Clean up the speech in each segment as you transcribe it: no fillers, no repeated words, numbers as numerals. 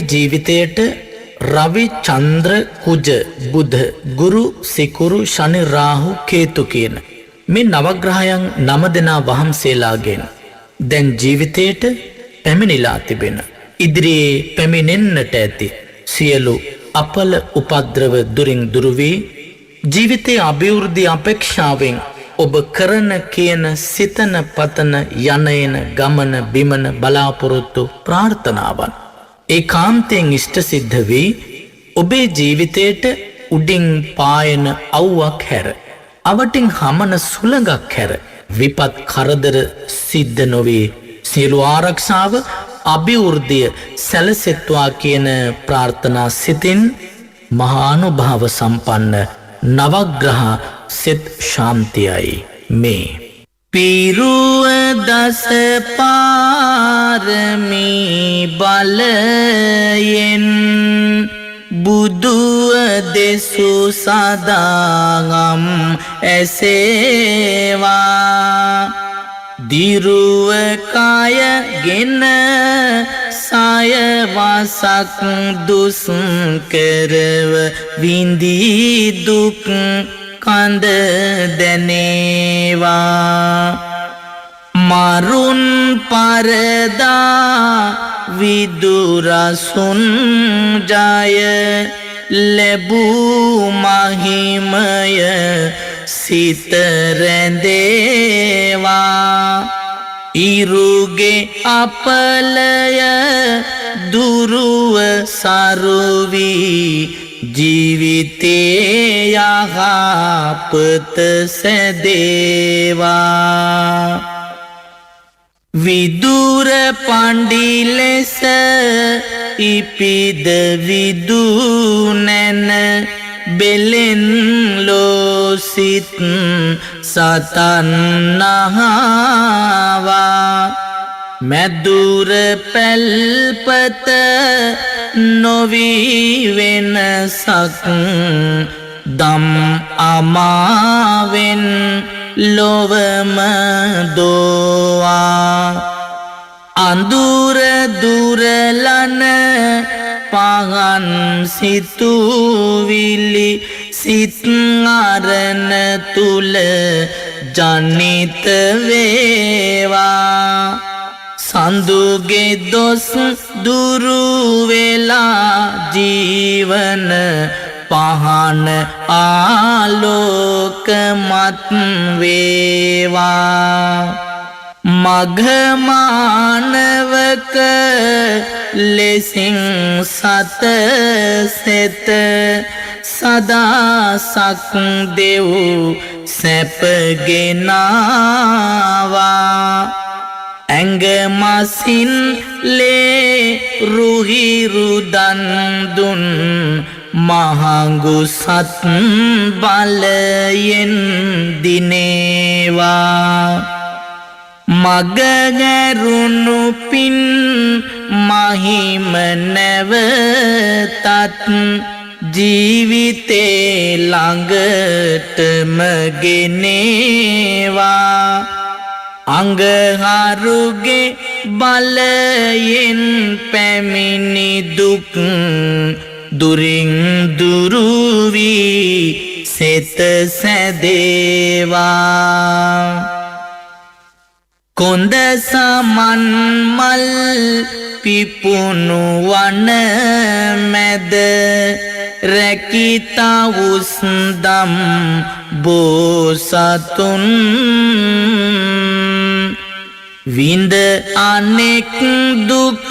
ජීවිතයට රවි චන්ද්‍ර කුජ බුධ ගුරු සිකුරු ශනි රාහු කේතු කියන මේ නවග්‍රහයන් 9 දෙනා වහන්සේලාගෙන් දැන් ජීවිතයට පැමිණිලා තිබෙන ඉදිරියේ පැමිණෙන්නට ඇති සියලු අපල උපද්‍රව දුරින් දුරු වී ජීවිතයේ අභිවෘද්ධි අපේක්ෂාවෙන් ඔබ කරන කියන සිතන පතන යන ගමන බිමන බලාපොරොත්තු ප්‍රාර්ථනාවන් ඒකාන්තයෙන් ඉෂ්ට සිද්ධ වී ඔබේ ජීවිතයට උඩින් පායන අවුවක් හැර අවටින් හමන සුළඟක් හැර විපත් කරදර සිද්ධ නොවේ සියලු ආරක්ෂාව අභිවෘද්ධිය සැලසෙත්වා කියන ප්‍රාර්ථනා සිතින් මහානුභාව සම්පන්න නවග්‍රහ සෙත් ශාන්තියයි මේ පිරුව දස පාරමී බලයෙන් බුදුව දෙසු සදාගම් ඇසේවා දිරුව කායගෙන සයවසක් දුස් කරව විඳී දුක් කඳ දැනේවා මරුන් පරදා විදුරසුන් ජය ලැබූ මහිමය සිත රැඳේවා ඉරුගේ අපලය දුරුව සරුවී ජීවිතේ යහපත සැදේවා විදුර පණ්ඩි ලෙස ඉපිද විදුනැන බෙලෙන් ලෝසිත සතන් නහවා මැදුර පැල්පත නොවී වෙනසක් දම් අමාවෙන් ලොවම දෝවා අඳුර දුරලන පහන් සිතුවිලි සිත් අරණ තුල ජනිත වේවා සඳුගේ දොස් දුරු වෙලා ජීවන පහන ආලෝකමත් වේවා මඝමානවක ලෙසින් සත සෙත සදාසක් දෙව් සැපගෙනාවා ඇඟමසින් ලේ රුහිරු දන් දුන් මහඟු සත් බලයෙන් දිනේවා මගගැරුණු පින් මහිම නැවතත් ජීවිතේ ළඟටම ගෙනේවා අංගහරුගේ බලයෙන් පැමිණි දුක් දුරින් දුරු වී සෙත සැදේවා කොන්ද සමන් මල් පිපුණු වන මැද රැකිතා උස්දම් බෝසතුන් විඳ අනෙක් දුක්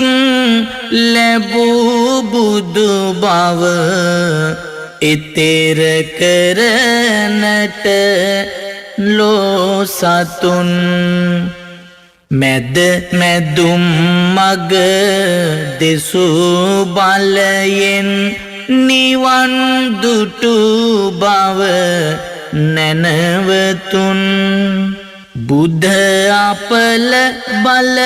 ලැබූ බුදු බව එතෙර කරනට ලෝසතුන් මැද මැදුම් මග දෙසු බලයෙන් නිවන් දුටු බව නැනවතුන් බුද්ධ අපල බල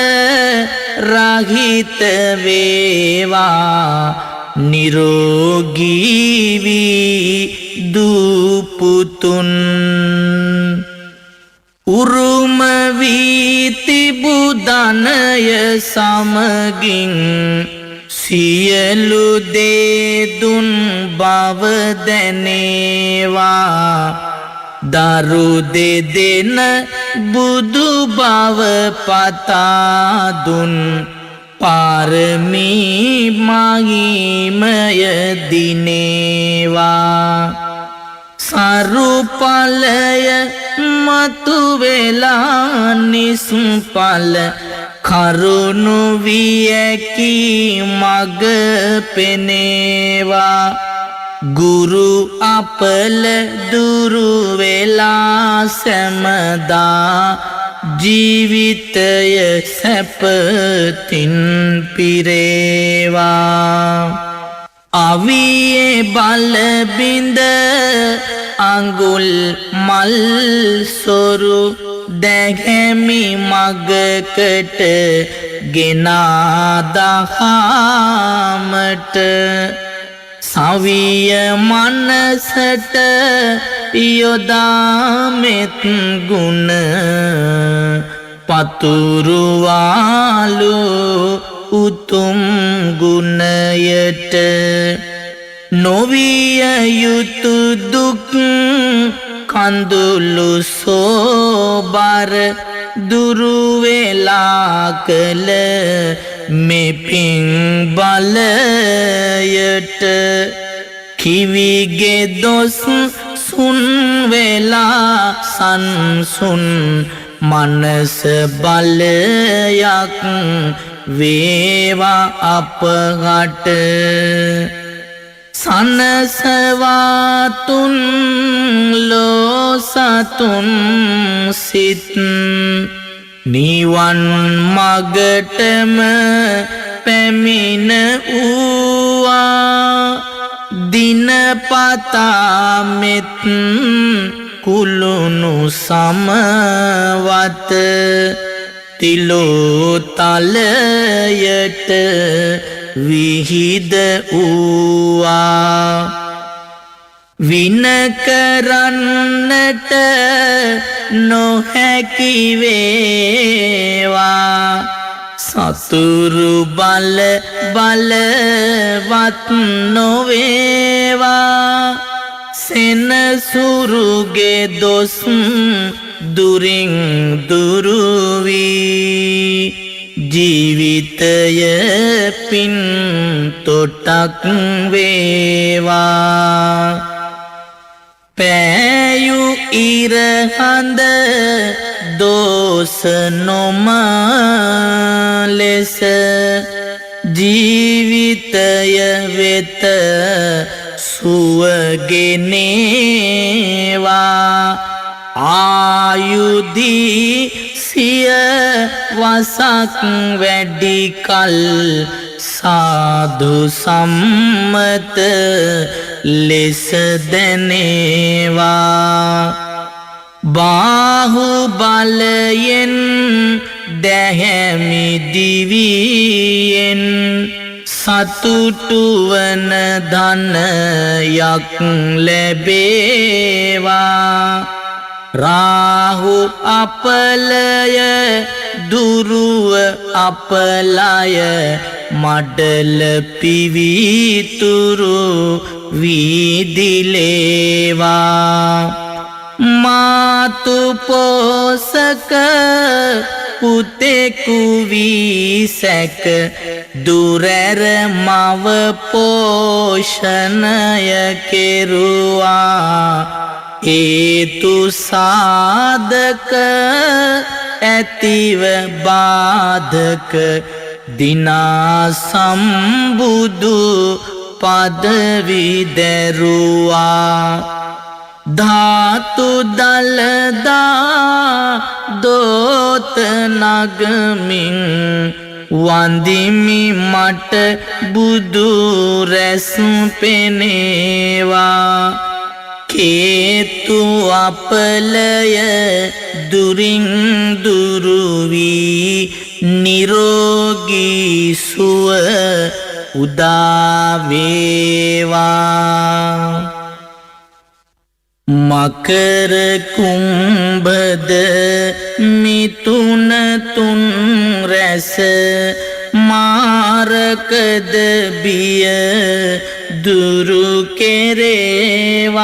රහිත වේවා නිරෝගී වී දුපුතුන් උරුම වී තිබු ධනය සමගින් සියලු දේ දුන් බව දැනේවා දරු දෙදෙන බුදු බව පතා දුන් පාරමී මහිමය දිනේවා සරුපලය මතු වෙලා නිස්පල කරුණු වියකි මග පෙනේවා ගුරු අපල දුරු වෙලා සැමදා ජීවිතය සැපතින් පිරේවා අවියේ බලබිඳ අඟුල් මල් සොරු දැහැමි මගකට ගෙනාදහාමට සවිය මනසට යොදාමෙත් ගුණ පතුරුවාලු උතුම් ගුණයට නොවිය යුතු දුක් කඳුළු සෝබර දුරු වෙලා කළ මෙපින් බලයට කිවිගේ දොස් සුන් වෙලා සංසුන් මනස බලයක් වේවා අපහට සනසවාතුන් ලෝසතුන් සිත් නිවන් මගටම පැමිණ වූවා දිනපතා මෙත් කුළුණු සමවත තිලෝතලයට විහිද වූවා වින කරන්නට නොහැකි වේවා සතුරු බල බලවත් නොවේවා සෙනසුරුගේ දොස් දුරින් දුරු වී ජීවිතය පින් තොටක් වේවා පෑයු ඉරහඳ දෝස නොම ලෙස ජීවිතය වෙත සුවගෙනේවා ආයුදී සිය වසක් වැඩි කල් සාදු සම්මත ලෙස දැනේවා බාහු බලයෙන් දැහැමි දිවියෙන් සතුටුවන ධනයක් ලැබේවා රාහු අපලය දුරුව අපලය මඩල පිවිතුරු වීදිලේවා මාතු පෝසක පුතෙකු වී සැක දුරැර මව පෝෂණය කෙරුවා හේතු සාධක ඇතිව බාධක දිනා සම්බුදු පදවි දැරුවා ධාතු දලදා දෝත නගමින් වන්දිමි මට බුදු රැස් පෙනේවා කේතු අපලය දුරින් දුරු වී නිරෝගී සුව උදා වේවා මකර කුම්භද මිතුන තුන් රැස මාරකද බිය දුරු කෙරේවා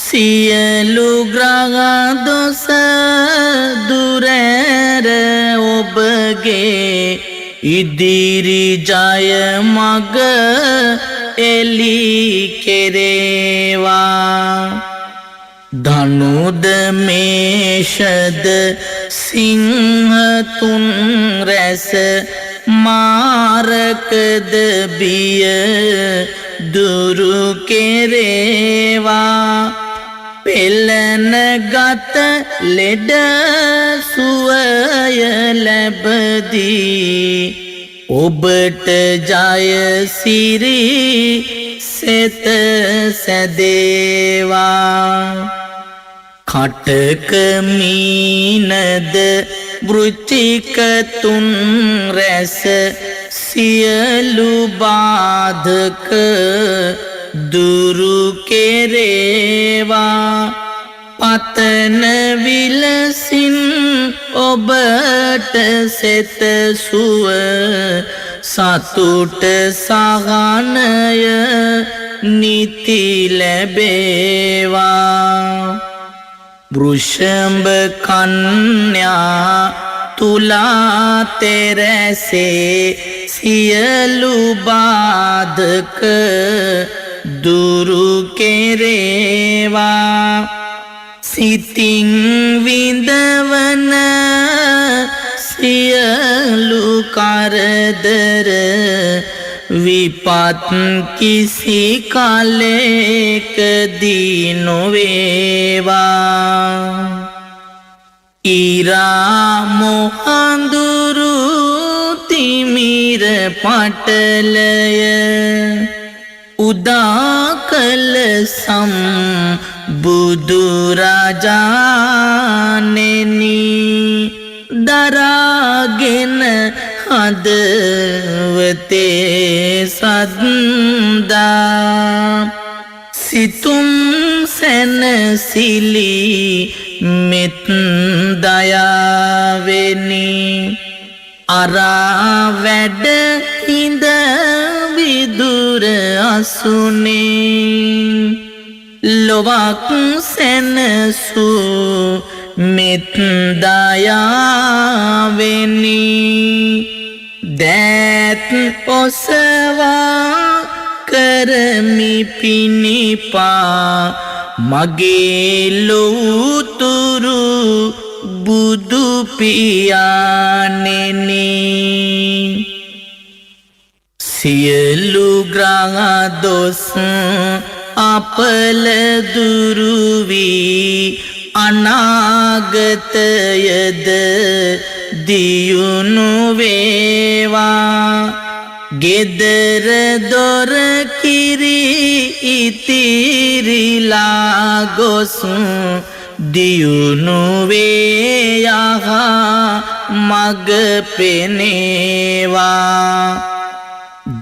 සියලු ග්‍රහ දොස දුරැර ඔබගේ ඉදිරි ජය මග එලි කෙරේවා ධනුද මේෂද සිංහ තුන් රැස මාරකද බිය දුරු කෙරේවා පෙළන ගත ලෙඩ සුවය ලැබදී ඔබට ජය සිරි සෙත සැදේවා කටක මීනද වෘච්චික තුන් රැස සියලු බාධක දුරු කෙරේවා පතන විලසින් ඔබට සෙත සුව සතුට සහනය නිති ලැබේවා වෘෂභ කන්‍යා තුලා තෙරැසේ සියලු බාධක දුරු කෙරේවා සිතින් විඳවන සියලු කරදර විපත් කිසි කලෙකදී නොවේවා ඉරා මොහඳුරු තිමිර පටලය උදා කළ බුදුරජාණෙනි දරාගෙන හදවතේ සද්දා සිතුම් සැනසිලි මෙත් දයාවෙනි අරා වැඩ හිඳ විදුර අසුනේ ලොවක් සැනසු මෙත් දයාවෙනි දෑත් ඔසවා කරමි පිණිපා මගේ ලොවුතුරු බුදු පියාණෙනි සියලු ග්‍රහ දොස් අපල දුරු වී අනාගතයද දියුණු වේවා ගෙදර දොර කිරි ඉතිරිලා ගොස් දියුණු වේ යහ මග පෙනේවා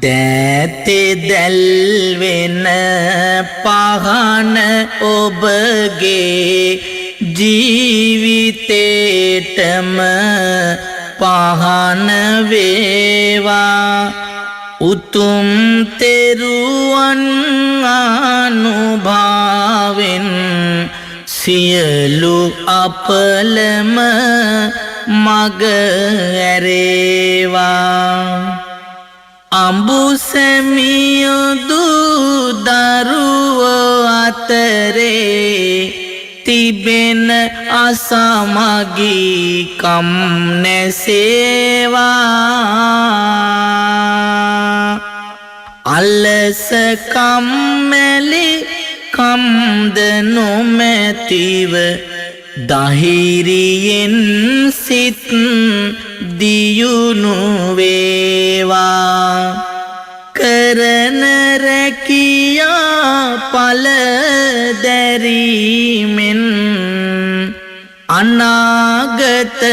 දෑතේ දැල්වෙන පහන ඔබගේ ජීවිතේටම පහන වේවා උතුම් තෙරුවන් අනුභාවෙන් සියලු අපලම මග ඇරේවා අඹුසැමියොදු දරුවෝ අතරේ තිබෙන අසමගිකම් නැසේවා අලස කම්මැලි කම්ද නොමැතිව දහිරියෙන් සිත් දියුණු වේවා කරන රැකියා පල දැරීමෙන් අනාගතයද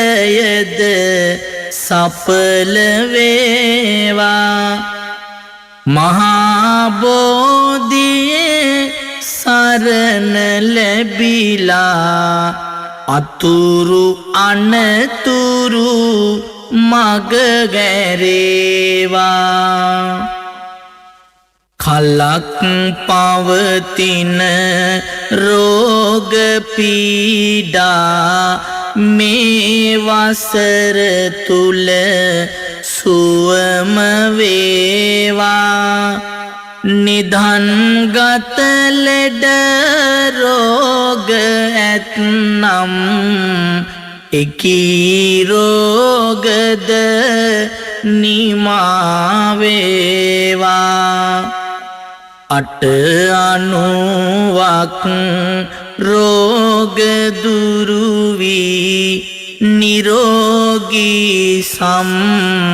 සඵල වේවා මහා බෝධියේ සරණ ලැබිලා අතුරු අනතුරු මග ගැරේවා කලක් පවතින රෝග පීඩා මේ වසර තුල සුවම වේවා නිධන්ගත ලෙඩ රෝග ඇත්නම් එකී රෝගද නිමාවේවා අට අනුවක් රෝග දුරුවී නිරෝගී සම්පතම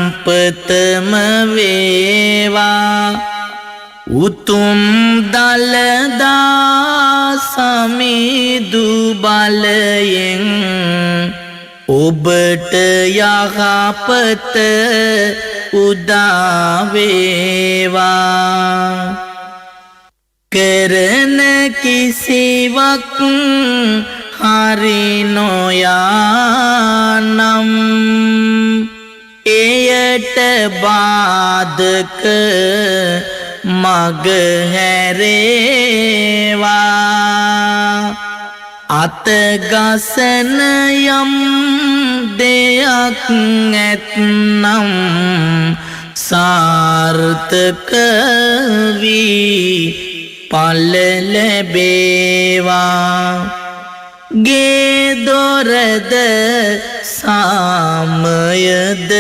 වේවා උතුම් දළදා සමිදු බලයෙන් ඔබට යහපත උදාවේවා කරන කිසිවක් හරි නොයානම් එයට බාධක මග හැරේවා අතගසන යම් දෙයක් ඇත්නම් සාර්ථක වී පල ලැබේවා ගේ දොරද සාමයද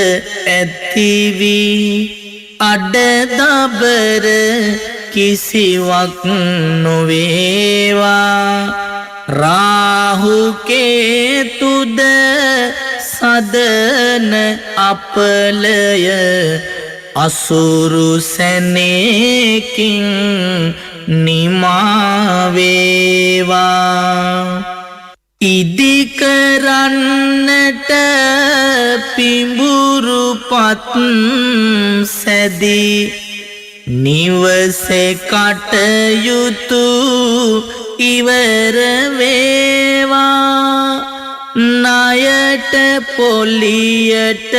ඇතිවී අඩදබර කිසිවක් නොවේවා රාහු කේතුද සදන අපලය අසුරු සැනේකින් නිමාවේවා ඉදිකරන්නට පිඹුරුපත් සැදී නිවසේ කටයුතු ඉවර වේවා ණයට පොලියට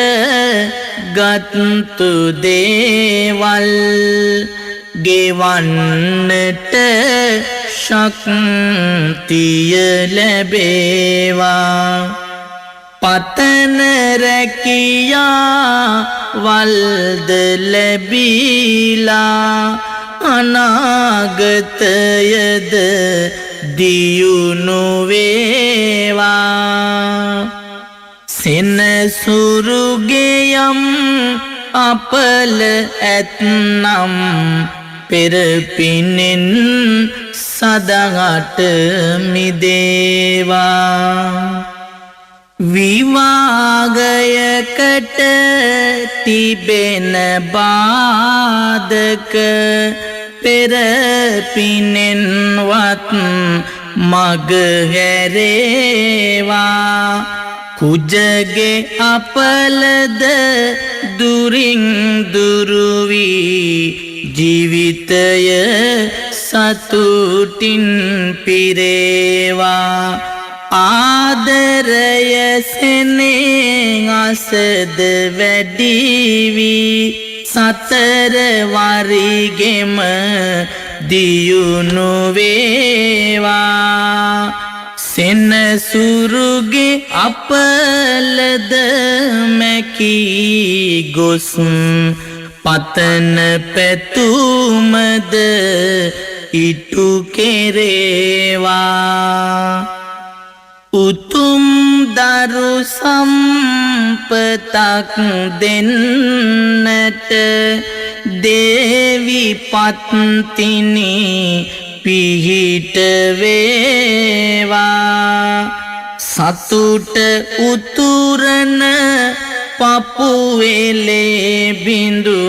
ගත්තු දේවල් ගෙවන්නට ශක්තිය ලැබේවා පතන රැකියා වල්ද ලැබීලා අනාගතයද දියුණු වේවා සෙනසුරුගේ යම් අපල ඇත්නම් පෙරපිනෙන් සදහට මිදේවා විවාගයකට තිබෙන බාධක පෙරපිනෙන්වත් මග හැරේවා කුජගේ අපලද දුරින් දුරුවී ජීවිතය සතුටින් පිරේවා ආදරය සෙනෙහසද වැඩිවී සතර වරිගෙම දියුණු වේවා සෙනසුරුගේ අපලද මැකී ගොස් පතන පැතුමද ඉටු කෙරේවා උතුම් දරු සම්පතක් දෙන්නට දේවි පත්තිනි පිහිට වේවා සතුට උතුරන පපුවෙලේ බිඳු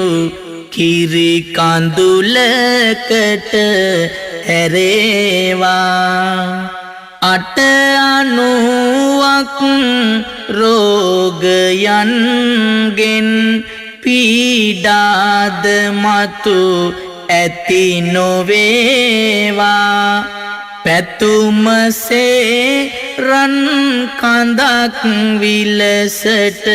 කිරි කඳුලකට හැරේවා අට අනුවක් රෝගයන්ගෙන් පීඩාද මතු ඇති නොවේවා පැතුමසේ රන් කඳක් විලසට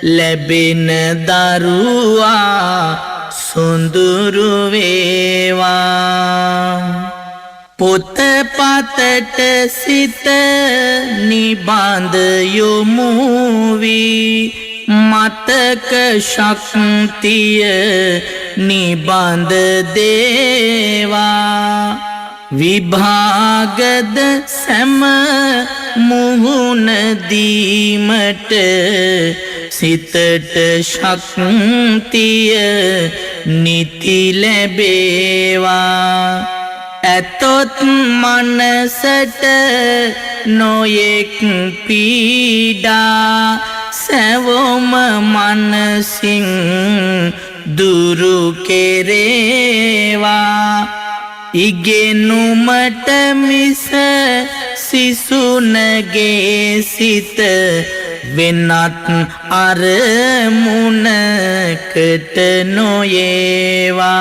ලැබෙන දරුවා සොඳුරු වේවා පොතපතට සිත නිබඳ යොමු වී මතක ශක්තිය නිබඳ දේවා විභාගද සැම මුහුණ දීමට සිතට ශක්තිය නිති ලැබේවා ඇතොත් මනසට නොයෙක් පීඩා සැවොම මනසින් දුරු කෙරේවා ඉගෙනුමට මිස සිසුනගේ සිත වෙනත් අරමුණකට නොයේවා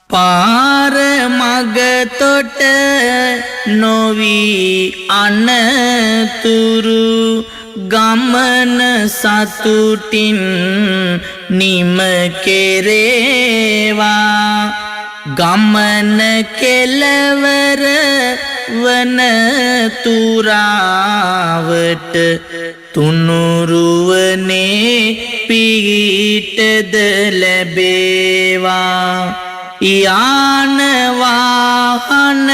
පාර මග තොට නොවී අනතුරු ගමන සතුටින් නිම කෙරේවා ගමන කෙලවර වන තුරාවට තුනුරුවනේ පිහිටද ලැබේවා යාන වාහන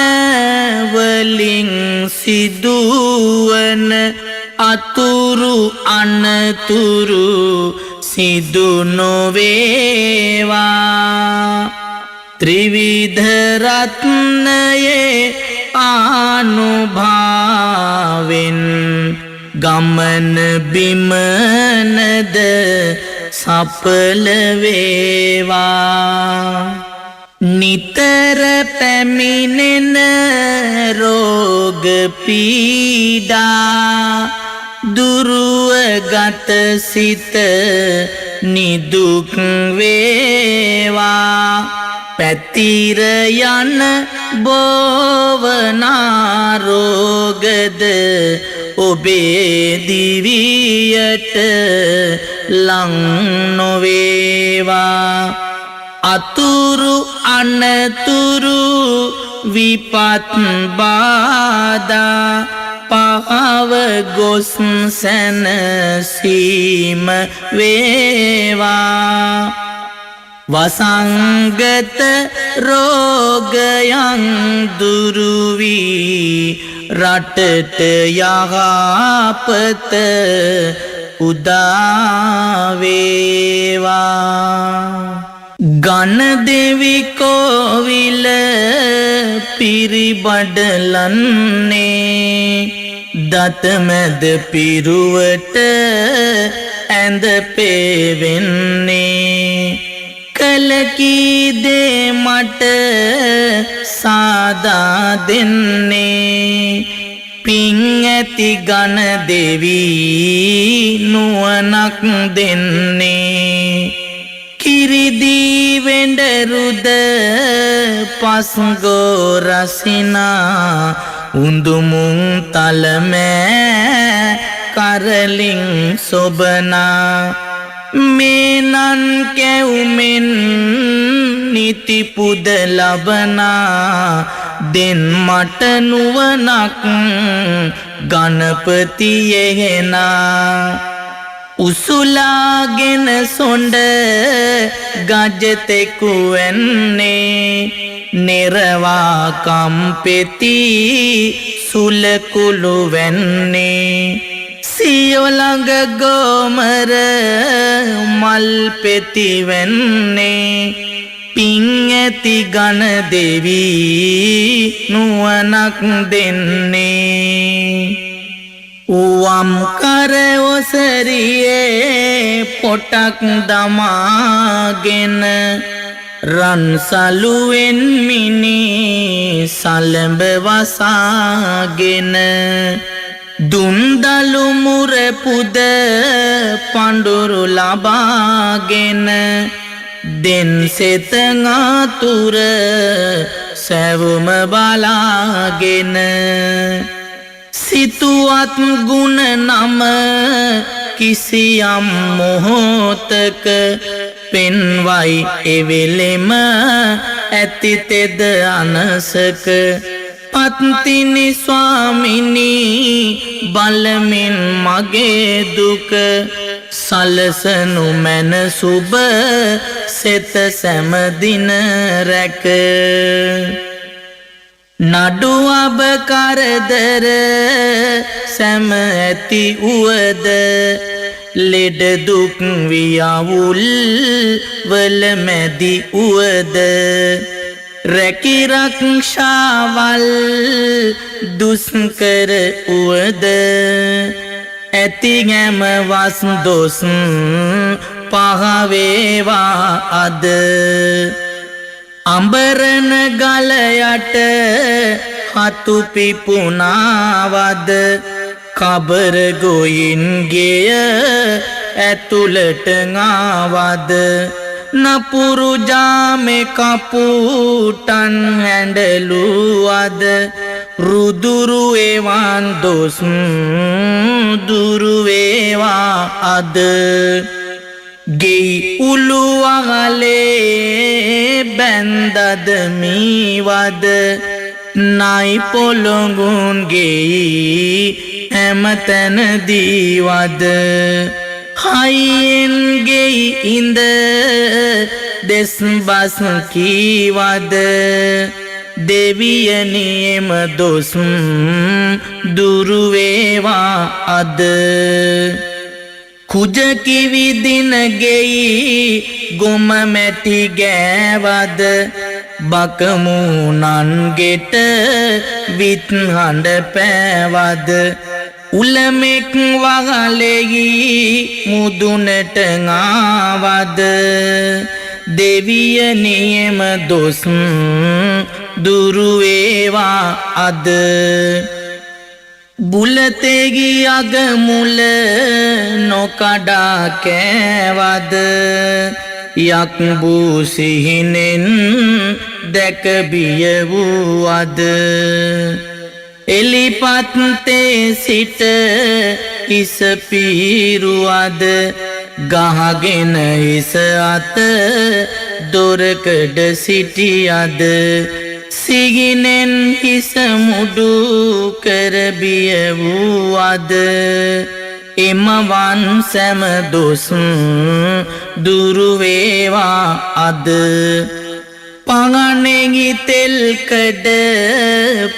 වලින් සිදුවන අතුරු අනතුරු සිදු නොවේවා ත්‍රිවිධ රත්නයේ ආනුභාවෙන් ගමන බිමනද සඵල වේවා නිතර පැමිණෙන රෝග පීඩා දුරුව ගත සිත නිදුක් වේවා පැතිර යන බෝවනා රෝගද ඔබේ දිවියට ලං නොවේවා අතුරු අනතුරු විපත් බාධා පහව ගොස් සැනසීම වේවා වසංගත රෝගයන් දුරු වී රටට යහපත උදා වේවා ගණ දෙවි කෝවිල පිරිබඩලන්නේ දතමැද පිරුවට ඇඳ පෙවෙන්නේ කලකී දේ මට සාදා දෙන්නේ පින් ඇති ගණ දෙවි නුවණක් දෙන්නේ කිරිදී වෙඬරුද පස්ගෝ රසිනා උඳුමුන් තලමෑ කරලින් සොබනා මේනන් කැවුමෙන් නිතිපුද ලබනා දෙන් මට නුවණක් ගණපති එහෙනා උසුලාගෙන සොඬ ගජතෙකු වෙන්නේ නිරවා කම්පෙති සුලකුළු වෙන්නේ සියොළඟ ගෝමර මල් පෙති වෙන්නේ පින් ඇති ගණ දෙවි නුවණක් දෙන්නේ වම් කර ඔසරියේ පොටක් දමාගෙන රන් සලුවෙන් මිනි සලඹ වසාගෙන දුන්දලු මුර පුද පඳුරු ලබාගෙන දෙන් සෙත නාතුර සැවුම බලාගෙන සිතුවත් ගුණ නම කිසියම් මොහොතක පෙන්වයි එවෙලෙම ඇතිතෙද අනසක පත්තිනි ස්වාමිනී බලමින් මගේ දුක සලසනු මැන සුබ සෙත සැමදින රැක නඩු අබ කරදර සැම ඇති උවද ලෙඩ දුක් වියවුල් වල මැදි උවද රැකිරක්ෂාවල් දුස්කර උවද ඇති ගැම වස් දොස් පහවේවා අද අඹරන ගලයට හතු පිපුනාවද කබර ගොයින්ගේය ඇතුළට ආවද නපුරු ජාමේ කපුටන් හැඬලුවද රුදුරු එවන් දොස් දුරු වේවා අද ගෙයි උළුවගලේ බැන්දද මීවද නයි පොළොඟුන් ගෙයි හැමතැන දීවද හයියෙන් ගෙයි ඉඳ දෙස් බස් කීවද දෙවියනියම දොස් දුරු වේවා අද කුජකිවි දින ගෙයි ගොම මැටි ගෑවද බකමුණන්ගෙට විත් හඬ පෑවද උලමෙක් වගලෙහි මුදුනට ආවද දෙවියනියම දොස් දුරු වේවා අද බුලතෙහි අගමුල නොකඩා කෑවද යක් වූ සිහිනෙන් දැක බිය වූවද එලිපත්තේ සිට හිස පීරුවද ගහගෙන හිස අත දොරකඩ සිටියද සිහිනෙන් හිස මුඩු කර බිය වූවද එමවන් සැම දොස් දුරු වේවා අද පගනෙහි තෙල්කඩ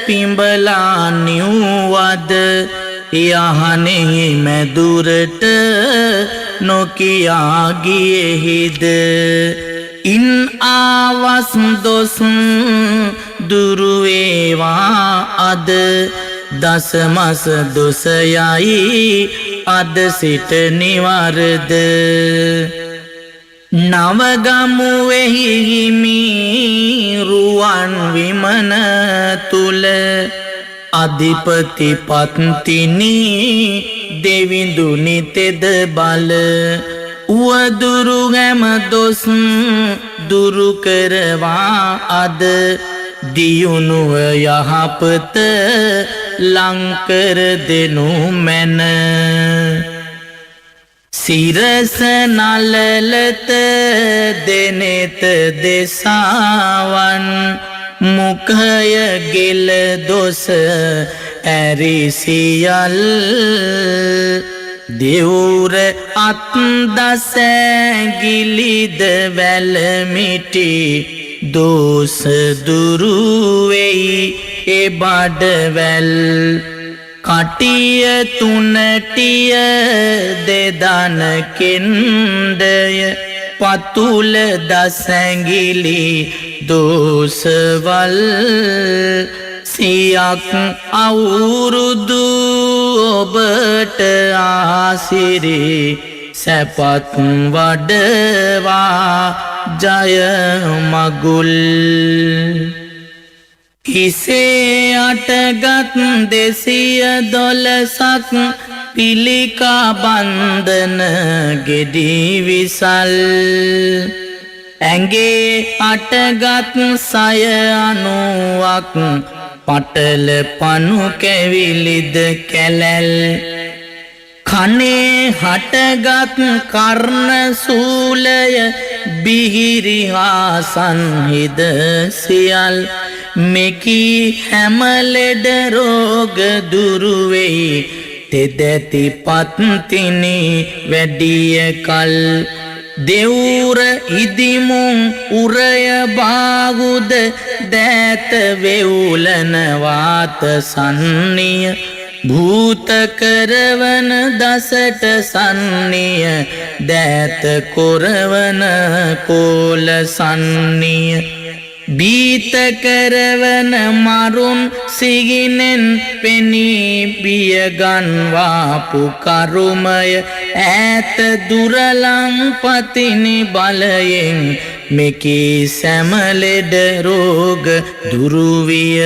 පිඹලා නිව්වද යහනෙහි මැදුරට නොකියා ගියෙහිද ඉන් ආවස් දොස් දුරු වේවා අද දසමස දොස යයි අද සිට නිවරද නවගමුවෙහි හිමි රුවන් විමන තුල අධිපති පත්තිනි දෙවිඳුනි තෙද බල උවදුරු හැම දොස් දුරු කරවා අද දියුණුව යහපත ලංකර දෙනු මැන සිරස නලලත දෙනෙත දෙසාවන් මුඛය ගෙල දොස ඇරිසියල් දෙවුර අත් දසැගිලිද වැලමිටි දෝස දුරු වෙයි ඒ බඩවැල් කටිය තුනටිය දෙදන කෙන්ඩය පතුල දසැගිලි දෝසවල් සියක් අවුරුදු ඔබට ආසිරි සැපත් වඩවා ජය මගුල් හිසේ අටගත් 212ක් පිළිකා බන්ධන ගෙඩි විසල් ඇඟේ අටගත් 90ක් පටල පනු කැවිලිද කැලැල් කනේ හටගත් කර්ණ සූලය බිහිරි හා සංහිද සියල් මෙකී හැම ලෙඩ රෝග දුරු වෙයි තෙදැති පත්තිනි වැඩිය කල් දෙවුර ඉදිමුන් උරය බාගුද දෑත වෙවුලන වාත සන්නිය භූත කරවන දසට සන්නිය දෑත කොරවන කෝල සන්නිය බීත කරවන මරුන් සිගිනෙන් පෙනී බියගන්වාපු කරුමය ඈත දුරලං පතිනි බලයෙන් මෙකී සැමලෙඩ රෝග දුරුවිය